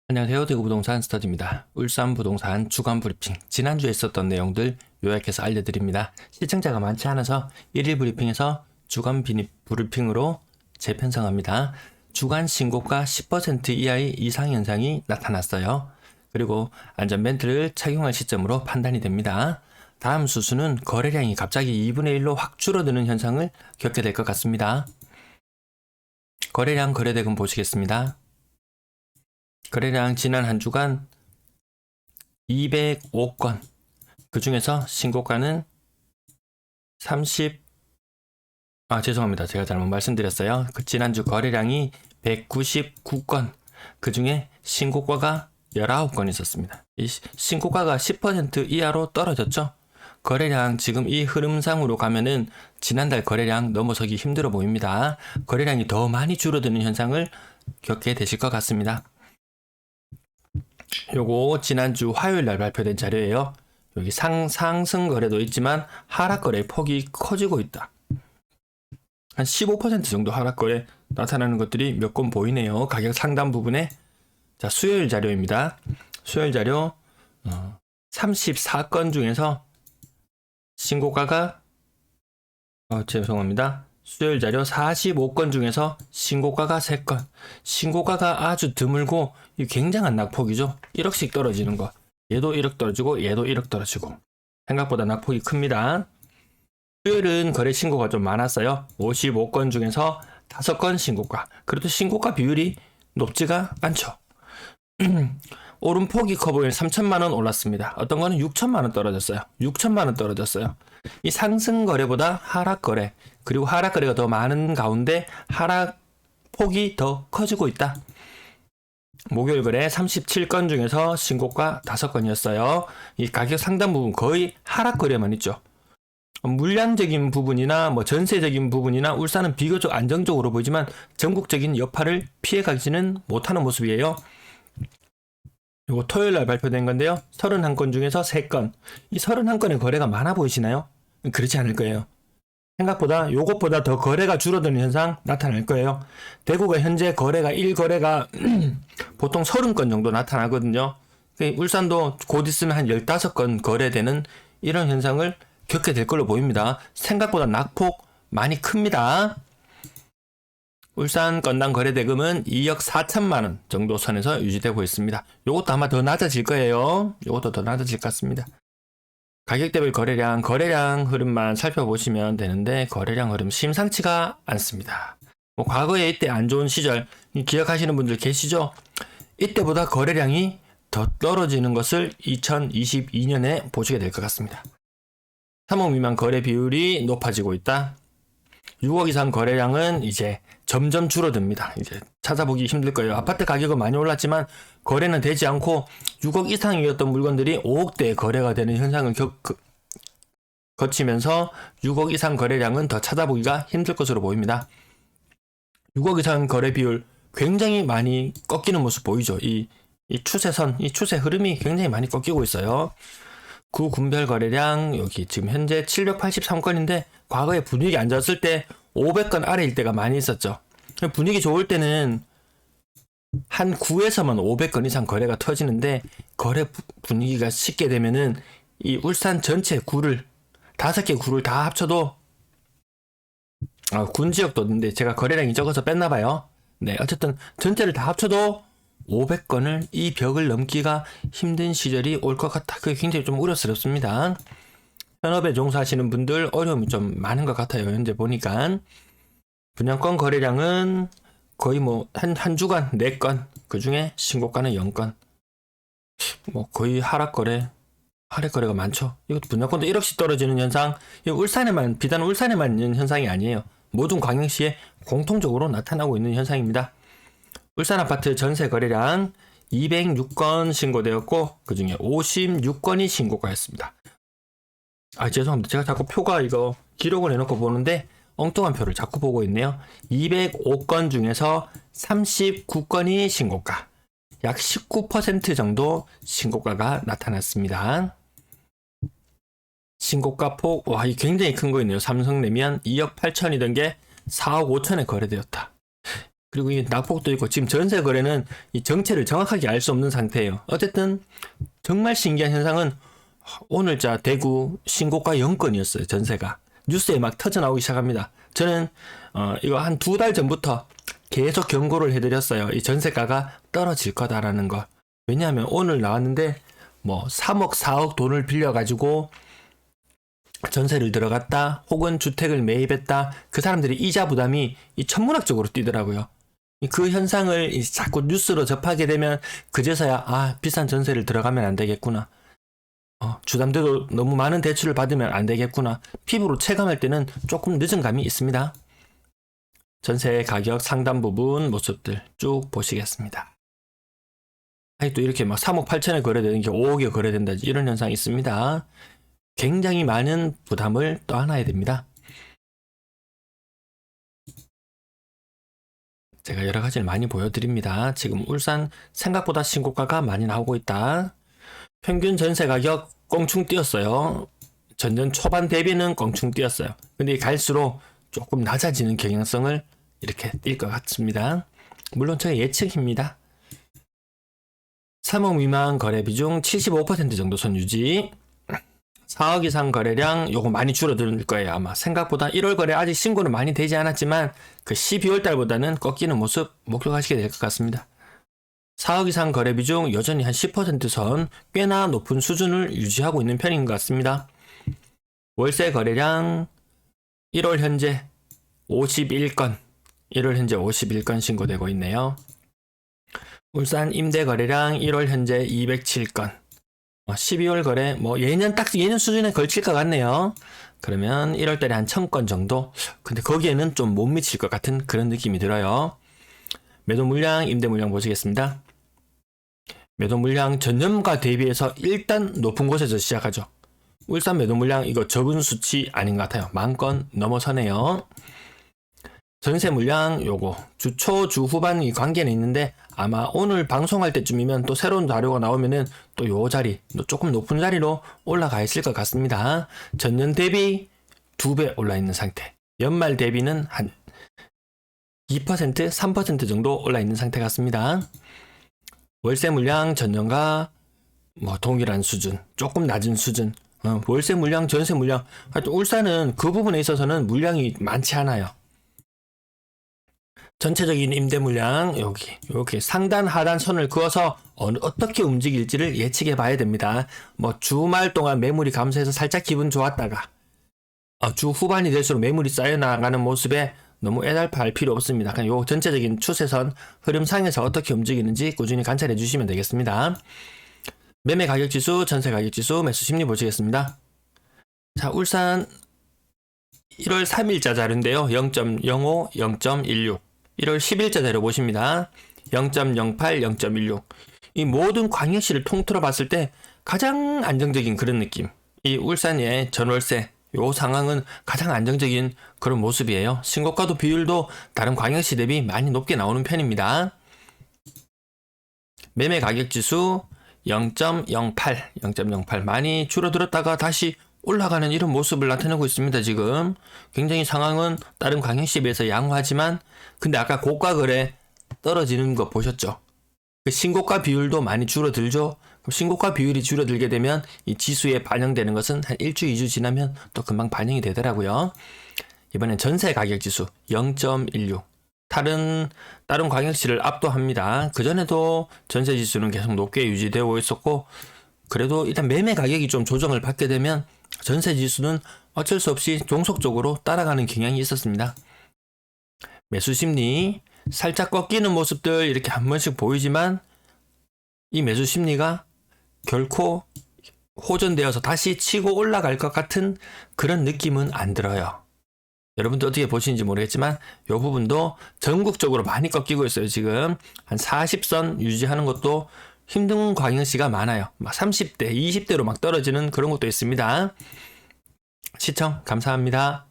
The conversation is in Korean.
안녕하세요. 대구부동산 스터디입니다. 울산부동산 주간 브리핑, 지난주에 있었던 내용들 요약해서 알려드립니다. 시청자가 많지 않아서 1일 브리핑에서 주간 브리핑으로 재편성합니다. 주간 신고가 10% 이하의 이상 현상이 나타났어요. 그리고 안전벨트를 착용할 시점으로 판단이 됩니다. 다음 수수는 거래량이 갑자기 2분의 1로 확 줄어드는 현상을 겪게 될 것 같습니다. 거래량 거래대금 보시겠습니다. 거래량 지난 한 주간 205건, 그 중에서 신고가는 죄송합니다. 제가 잘못 말씀드렸어요. 그 지난주 거래량이 199건, 그 중에 신고가가 19건 있었습니다. 이 신고가가 10% 이하로 떨어졌죠. 거래량 지금 이 흐름상으로 가면은 지난달 거래량 넘어서기 힘들어 보입니다. 거래량이 더 많이 줄어드는 현상을 겪게 되실 것 같습니다. 요거 지난주 화요일날 발표된 자료예요. 여기 상승 거래도 있지만 하락 거래 폭이 커지고 있다. 한 15% 정도 하락 거래 나타나는 것들이 몇 건 보이네요. 가격 상단 부분에. 자, 수요일 자료입니다. 수요일 자료 34건 중에서 신고가가 죄송합니다. 수요일 자료 45건 중에서 신고가가 3건. 신고가가 아주 드물고 굉장한 낙폭이죠. 1억씩 떨어지는 거. 얘도 1억 떨어지고 얘도 1억 떨어지고. 생각보다 낙폭이 큽니다. 수요일은 거래 신고가 좀 많았어요. 55건 중에서 5건 신고가. 그래도 신고가 비율이 높지가 않죠. 오름폭이 커 보이는 3천만원 올랐습니다. 어떤 거는 6천만원 떨어졌어요. 6천만원 떨어졌어요. 이 상승 거래보다 하락 거래, 그리고 하락 거래가 더 많은 가운데 하락 폭이 더 커지고 있다. 목요일 거래 37건 중에서 신고가 5건이었어요. 이 가격 상단 부분 거의 하락 거래만 있죠. 물량적인 부분이나 전세적인 부분이나 울산은 비교적 안정적으로 보이지만 전국적인 여파를 피해가지는 못하는 모습이에요. 요거 토요일날 발표된 건데요. 31건 중에서 3건. 이 31건의 거래가 많아 보이시나요? 그렇지 않을 거예요. 생각보다 요것보다 더 거래가 줄어드는 현상 나타날 거예요. 대구가 현재 거래가 1거래가 보통 30건 정도 나타나거든요. 울산도 곧 있으면 한 15건 거래되는 이런 현상을 겪게 될 걸로 보입니다. 생각보다 낙폭 많이 큽니다. 울산 건당 거래대금은 2억 4천만원 정도 선에서 유지되고 있습니다. 요것도 아마 더 낮아질 거예요. 요것도 더 낮아질 것 같습니다. 가격대별 거래량 흐름만 살펴보시면 되는데 거래량 흐름 심상치가 않습니다. 과거에 이때 안 좋은 시절 기억하시는 분들 계시죠? 이때보다 거래량이 더 떨어지는 것을 2022년에 보시게 될 것 같습니다. 3억 미만 거래 비율이 높아지고 있다. 6억 이상 거래량은 이제 점점 줄어듭니다. 이제 찾아보기 힘들 거예요. 아파트 가격은 많이 올랐지만 거래는 되지 않고 6억 이상이었던 물건들이 5억대에 거래가 되는 현상을 거치면서 6억 이상 거래량은 더 찾아보기가 힘들 것으로 보입니다. 6억 이상 거래 비율 굉장히 많이 꺾이는 모습 보이죠. 이 추세선, 이 추세 흐름이 굉장히 많이 꺾이고 있어요. 구 군별 거래량 여기 지금 현재 783건인데 과거에 분위기 안 좋았을 때 500건 아래일 때가 많이 있었죠. 분위기 좋을 때는 한 구에서만 500건 이상 거래가 터지는데 거래 분위기가 쉽게 되면은 이 울산 전체 구를 5개 구를 다 합쳐도 군 지역도 있는데 제가 거래량이 적어서 뺐나봐요. 네, 어쨌든 전체를 다 합쳐도 500건을 이 벽을 넘기가 힘든 시절이 올 것 같다. 그게 굉장히 좀 우려스럽습니다. 현업에 종사하시는 분들 어려움이 좀 많은 것 같아요. 현재 보니까 분양권 거래량은 거의 한 주간 4건, 그 중에 신고가는 0건. 거의 하락 거래가 많죠. 이것도 분양권도 1억씩 떨어지는 현상. 이거 비단 울산에만 있는 현상이 아니에요. 모든 광역시에 공통적으로 나타나고 있는 현상입니다. 울산 아파트 전세 거래량 206건 신고되었고 그 중에 56건이 신고가였습니다. 죄송합니다. 제가 자꾸 표가 이거 기록을 해놓고 보는데 엉뚱한 표를 자꾸 보고 있네요. 205건 중에서 39건이 신고가, 약 19% 정도 신고가가 나타났습니다. 신고가 폭, 이 굉장히 큰 거 있네요. 삼성내면 2억 8천이던 게 4억 5천에 거래되었다. 그리고 이 낙폭도 있고 지금 전세 거래는 이 정체를 정확하게 알 수 없는 상태예요. 어쨌든 정말 신기한 현상은 오늘자 대구 신고가 0건이었어요. 전세가 뉴스에 막 터져 나오기 시작합니다. 저는 이거 한 2달 전부터 계속 경고를 해드렸어요. 이 전세가가 떨어질 거다라는 거. 왜냐하면 오늘 나왔는데 뭐 3억 4억 돈을 빌려가지고 전세를 들어갔다 혹은 주택을 매입했다, 그 사람들이 이자 부담이 이 천문학적으로 뛰더라고요. 그 현상을 자꾸 뉴스로 접하게 되면 그제서야 비싼 전세를 들어가면 안 되겠구나, 주담대도 너무 많은 대출을 받으면 안 되겠구나, 피부로 체감할 때는 조금 늦은 감이 있습니다. 전세 가격 상단 부분 모습들 쭉 보시겠습니다. 또 이렇게 막 3억 8천에 거래되는 게 5억에 거래된다, 이런 현상이 있습니다. 굉장히 많은 부담을 떠안아야 됩니다. 제가 여러 가지를 많이 보여드립니다. 지금 울산 생각보다 신고가가 많이 나오고 있다. 평균 전세 가격 껑충 뛰었어요. 전년 초반 대비는 껑충 뛰었어요. 근데 갈수록 조금 낮아지는 경향성을 이렇게 띌 것 같습니다. 물론 저의 예측입니다. 3억 미만 거래 비중 75% 정도 선 유지. 4억 이상 거래량 요거 많이 줄어들 거예요. 아마 생각보다 1월 거래 아직 신고는 많이 되지 않았지만 그 12월 달보다는 꺾이는 모습 목격하시게 될 것 같습니다. 4억 이상 거래 비중 여전히 한 10% 선 꽤나 높은 수준을 유지하고 있는 편인 것 같습니다. 월세 거래량 1월 현재 51건, 1월 현재 51건 신고되고 있네요. 울산 임대 거래량 1월 현재 207건. 12월 거래 예년 수준에 걸칠 것 같네요. 그러면 1월 달에 한 1000건 정도. 근데 거기에는 좀 못 미칠 것 같은 그런 느낌이 들어요. 매도 물량, 임대 물량 보시겠습니다. 매도 물량 전년과 대비해서 일단 높은 곳에서 시작하죠. 울산 매도 물량 이거 적은 수치 아닌 것 같아요. 10,000건 넘어서네요. 전세 물량 요거 주초 주후반 이 관계는 있는데 아마 오늘 방송할 때쯤이면 또 새로운 자료가 나오면은 또 요 자리 조금 높은 자리로 올라가 있을 것 같습니다. 전년 대비 2배 올라 있는 상태. 연말 대비는 한 2%, 3% 정도 올라 있는 상태 같습니다. 월세 물량 전년과 동일한 수준, 조금 낮은 수준. 월세 물량, 전세 물량. 하여튼 울산은 그 부분에 있어서는 물량이 많지 않아요. 전체적인 임대 물량 여기 상단 하단 선을 그어서 어떻게 움직일지를 예측해 봐야 됩니다. 주말 동안 매물이 감소해서 살짝 기분 좋았다가 주 후반이 될수록 매물이 쌓여 나가는 모습에 너무 애달파할 필요 없습니다. 그냥 요 전체적인 추세선 흐름상에서 어떻게 움직이는지 꾸준히 관찰해 주시면 되겠습니다. 매매 가격 지수, 전세 가격 지수, 매수 심리 보시겠습니다. 자, 울산 1월 3일자 자료인데요. 0.05, 0.16. 1월 10일자 자료 보십니다. 0.08, 0.16. 이 모든 광역시를 통틀어 봤을 때 가장 안정적인 그런 느낌. 이 울산의 전월세 요 상황은 가장 안정적인 그런 모습이에요. 신고가도 비율도 다른 광역시 대비 많이 높게 나오는 편입니다. 매매 가격 지수 0.08, 0.08 많이 줄어들었다가 다시 올라가는 이런 모습을 나타내고 있습니다. 지금 굉장히 상황은 다른 광역시에 비해서 양호하지만 근데 아까 고가 거래 떨어지는 거 보셨죠? 그 신고가 비율도 많이 줄어들죠. 신고가 비율이 줄어들게 되면 이 지수에 반영되는 것은 한 1주 2주 지나면 또 금방 반영이 되더라고요. 이번엔 전세 가격 지수 0.16 다른 광역시를 압도합니다. 그전에도 전세 지수는 계속 높게 유지되고 있었고 그래도 일단 매매 가격이 좀 조정을 받게 되면 전세 지수는 어쩔 수 없이 종속적으로 따라가는 경향이 있었습니다. 매수 심리 살짝 꺾이는 모습들 이렇게 한 번씩 보이지만 이 매수 심리가 결코 호전되어서 다시 치고 올라갈 것 같은 그런 느낌은 안 들어요. 여러분들 어떻게 보시는지 모르겠지만 이 부분도 전국적으로 많이 꺾이고 있어요. 지금 한 40선 유지하는 것도 힘든 광역시가 많아요. 막 30대, 20대로 막 떨어지는 그런 것도 있습니다. 시청 감사합니다.